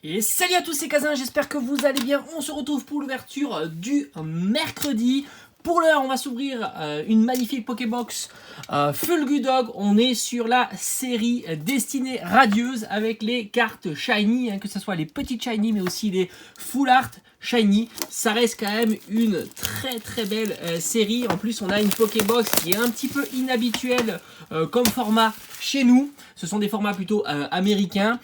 Et salut à tous, c'est Kazin, j'espère que vous allez bien. On se retrouve pour l'ouverture du mercredi. Pour l'heure, on va s'ouvrir une magnifique Pokébox Fulgudog. On est sur la série Destinée Radieuse avec les cartes Shiny, que ce soit les petites Shiny mais aussi les Full Art Shiny. Ça reste quand même une très belle série. En plus, on a une Pokébox qui est un petit peu inhabituelle comme format chez nous. Ce sont des formats plutôt américains,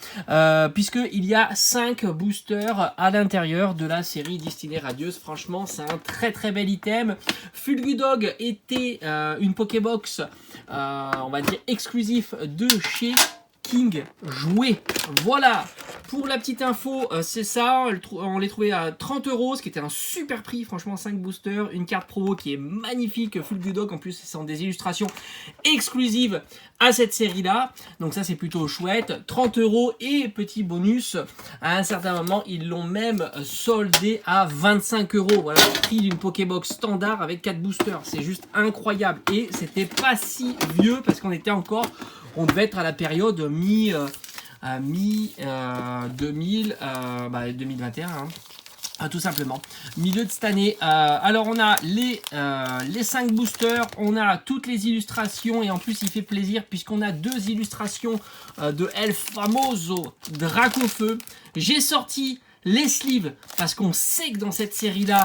puisqu'il y a 5 boosters à l'intérieur de la série Destinée Radieuse. Franchement, c'est un très bel item. Fulgudog était une Pokébox, on va dire, exclusif de chez King Jouet. Voilà, pour la petite info, c'est ça. On les trouvait à 30 €, ce qui était un super prix. Franchement, 5 boosters, une carte promo qui est magnifique. Fulgudog, en plus, ce sont des illustrations exclusives à cette série-là. Donc ça, c'est plutôt chouette. 30 € et petit bonus. À un certain moment, ils l'ont même soldé à 25 €. Voilà, le prix d'une Pokébox standard avec 4 boosters. C'est juste incroyable. Et c'était pas si vieux parce qu'on était encore... On devait être à la période mi-2021, tout simplement. Milieu de cette année. Alors on a les 5 boosters, on a toutes les illustrations et en plus il fait plaisir puisqu'on a 2 illustrations de El Famoso Dracofeu. J'ai sorti les sleeves, parce qu'on sait que dans cette série-là,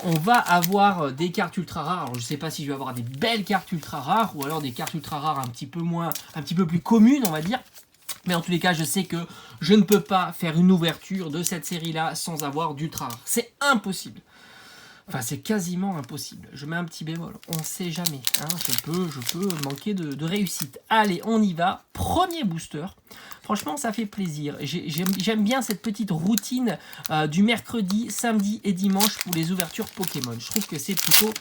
on va avoir des cartes ultra rares. Alors, je ne sais pas si je vais avoir des belles cartes ultra rares, ou alors des cartes ultra rares un petit peu plus communes, on va dire. Mais en tous les cas, je sais que je ne peux pas faire une ouverture de cette série-là sans avoir d'ultra rare. C'est impossible. Enfin, c'est quasiment impossible. Je mets un petit bémol. On ne sait jamais. Je peux manquer de réussite. Allez, on y va. Premier booster. Franchement, ça fait plaisir. J'aime bien cette petite routine du mercredi, samedi et dimanche pour les ouvertures Pokémon. Je trouve que c'est plutôt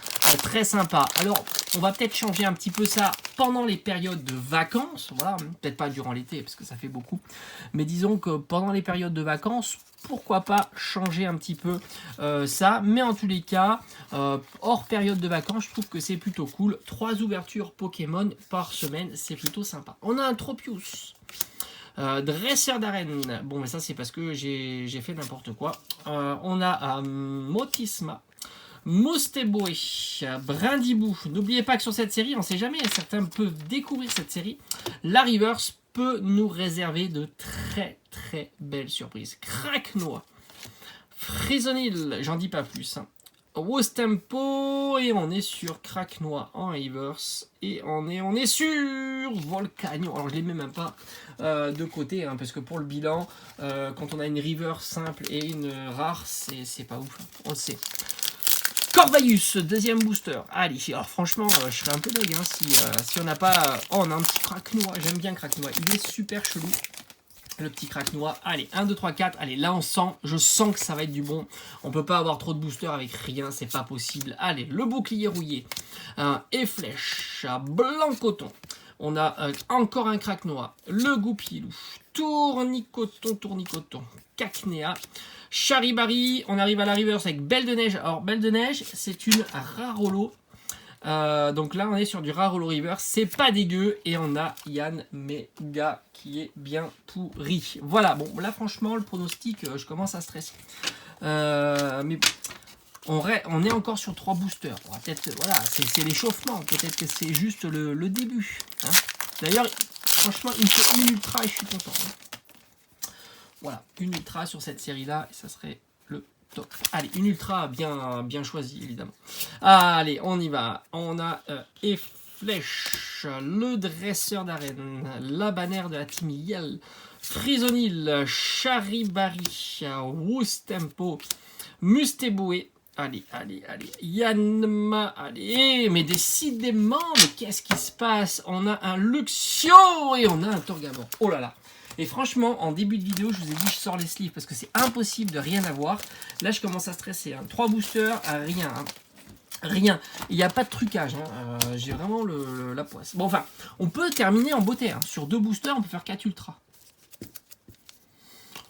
très sympa. Alors, on va peut-être changer un petit peu ça pendant les périodes de vacances. Voilà, peut-être pas durant l'été parce que ça fait beaucoup. Mais disons que pendant les périodes de vacances, pourquoi pas changer un petit peu ça. Mais en tous les cas, hors période de vacances, je trouve que c'est plutôt cool. 3 ouvertures Pokémon par semaine, c'est plutôt sympa. On a un Tropius. Dresseur d'arène. Bon, mais ça, c'est parce que j'ai fait n'importe quoi. On a Motisma. Mosteboé, Brindibou. N'oubliez pas que sur cette série, on ne sait jamais, certains peuvent découvrir cette série. La Reverse peut nous réserver de très belles surprises. Craquenois, Frisonil, j'en dis pas plus. Wostempo, et on est sur Craquenois en reverse, et on est sur Volcanion. Alors je les mets même pas de côté, parce que pour le bilan, quand on a une reverse simple et une rare, c'est pas ouf, on le sait. Corvayus, deuxième booster. Allez, alors franchement, je serais un peu deg si on n'a pas... Oh, on a un petit Craquenois, j'aime bien Craquenois, il est super chelou. Le petit Craquenois. Allez, 1, 2, 3, 4. Allez, là, je sens que ça va être du bon. On peut pas avoir trop de boosters avec rien, c'est pas possible. Allez, le bouclier rouillé. Et flèche. Blanc coton. On a encore un Craquenois. Le goupilou. Tournicoton. Cacnea. Charibari. On arrive à la reverse avec Belle de Neige. Alors, Belle de Neige, c'est une rare holo. Donc là on est sur du rare holo river, c'est pas dégueu, et on a Yann Mega qui est bien pourri. Voilà, bon là franchement le pronostic, je commence à stresser, mais on est encore sur 3 boosters. On va peut-être, voilà, c'est l'échauffement, peut-être que c'est juste le début, D'ailleurs franchement il me faut une ultra et je suis content, Voilà, une ultra sur cette série là et ça serait le top. Allez, une ultra bien choisie, évidemment. Allez, on y va. On a Flèche, le dresseur d'arène, la bannière de la team Yell, Frisonil, Charibari, Wostempo, Musteboué. Allez, Yanma, allez, mais décidément, mais qu'est-ce qui se passe? On a un Luxio et on a un Torgamor. Oh là là. Et franchement, en début de vidéo, je vous ai dit je sors les sleeves parce que c'est impossible de rien avoir. Là, je commence à stresser. 3 boosters, rien. Rien. Il n'y a pas de trucage. J'ai vraiment la poisse. Bon, enfin, on peut terminer en beauté. Sur 2 boosters, on peut faire 4 ultras.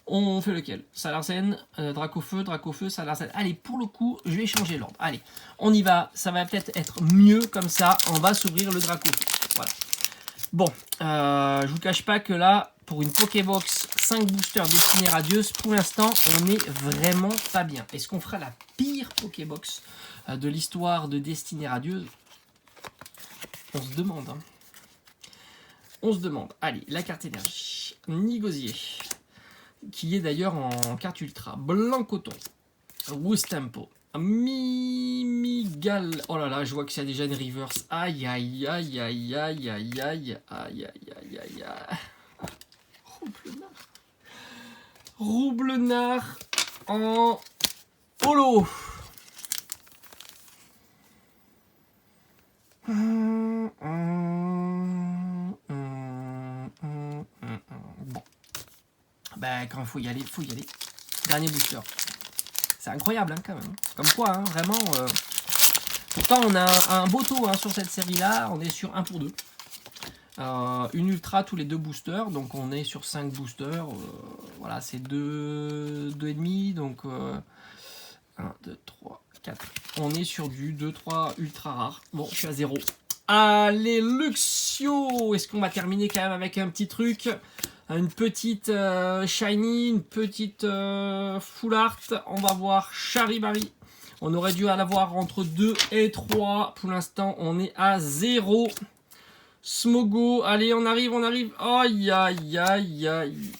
On fait lequel? Salarsen, Dracofeu, Salarsen. Allez, pour le coup, je vais changer l'ordre. Allez, on y va. Ça va peut-être être mieux comme ça. On va s'ouvrir le Dracofeu. Voilà. Bon, je vous cache pas que là, pour une Pokébox 5 boosters destinée radieuse, pour l'instant, on n'est vraiment pas bien. Est-ce qu'on fera la pire Pokébox de l'histoire de destinée radieuse? On se demande. Hein. On se demande. Allez, la carte énergie. Nigosier, qui est d'ailleurs en carte ultra. Blanc coton. Woostempo. Mimigal. Oh là là, je vois que c'est déjà une reverse. Aïe, aïe, aïe, aïe, aïe, aïe, aïe, aïe, aïe, aïe, aïe. Roublenard en holo. Bon. Ben, quand il faut y aller, il faut y aller. Dernier booster. C'est incroyable, hein, quand même. Comme quoi, hein, vraiment. Pourtant, on a un beau taux hein, sur cette série-là. On est sur 1 pour 2. Une ultra tous les 2 boosters. Donc, on est sur 5 boosters. Voilà, c'est 2,5. Donc, 1, 2, 3, 4. On est sur du 2-3 ultra rare. Bon, je suis à 0. Allez, Luxio! Est-ce qu'on va terminer quand même avec un petit truc? Une petite shiny, une petite full art. On va voir Charibari. On aurait dû en avoir entre 2 et 3. Pour l'instant, on est à 0. Smogo. Allez, on arrive, on arrive. Aïe, aïe, aïe, aïe.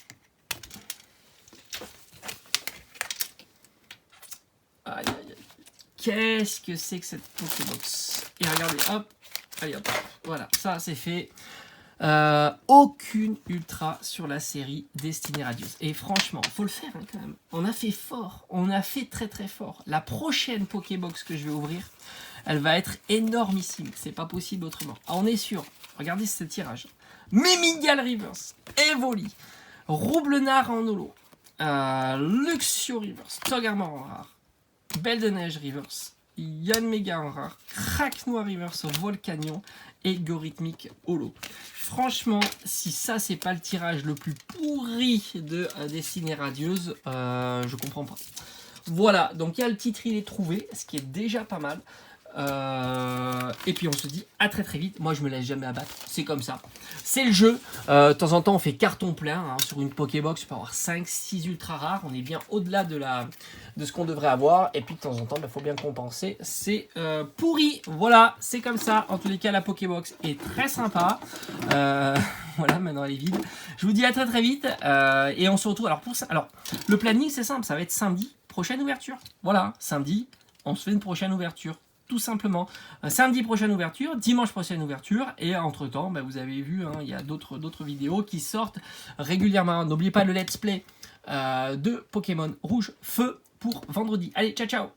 Aïe, aïe, aïe. Qu'est-ce que c'est que cette Pokébox? Et regardez, hop. Allez, hop. Voilà, ça, c'est fait. Aucune ultra sur la série Destinée Radieuse. Et franchement, faut le faire hein, quand même. On a fait fort. On a fait très très fort. La prochaine Pokébox que je vais ouvrir, elle va être énormissime. C'est pas possible autrement. Ah, on est sûr. Regardez ce tirage. Mimigal Reverse. Evoli. Roublenard en holo. Luxio Reverse. Togarmor en rare. Belle de Neige Reverse. Yanmega en rare. Cracknoir Reverse. Volcanion. Et Gorithmique holo. Franchement, si ça c'est pas le tirage le plus pourri de Destinée Radieuse, je comprends pas. Voilà, donc il y a le titre, il est trouvé, ce qui est déjà pas mal. Et puis on se dit à très très vite. Moi je me laisse jamais abattre, c'est comme ça. C'est le jeu. De temps en temps on fait carton plein hein, sur une Pokébox pour avoir 5-6 ultra rares. On est bien au-delà de ce qu'on devrait avoir. Et puis de temps en temps il faut bien compenser. C'est pourri. Voilà, c'est comme ça. En tous les cas la Pokébox est très sympa. Voilà, maintenant elle est vide. Je vous dis à très très vite. Et on se retrouve. Alors pour ça, alors le planning c'est simple, ça va être samedi, prochaine ouverture. Voilà, samedi, on se fait une prochaine ouverture. Tout simplement. Samedi prochaine ouverture, dimanche prochaine ouverture, et entre temps, bah, vous avez vu, hein, il y a d'autres vidéos qui sortent régulièrement. N'oubliez pas le let's play de Pokémon Rouge Feu pour vendredi. Allez, ciao ciao!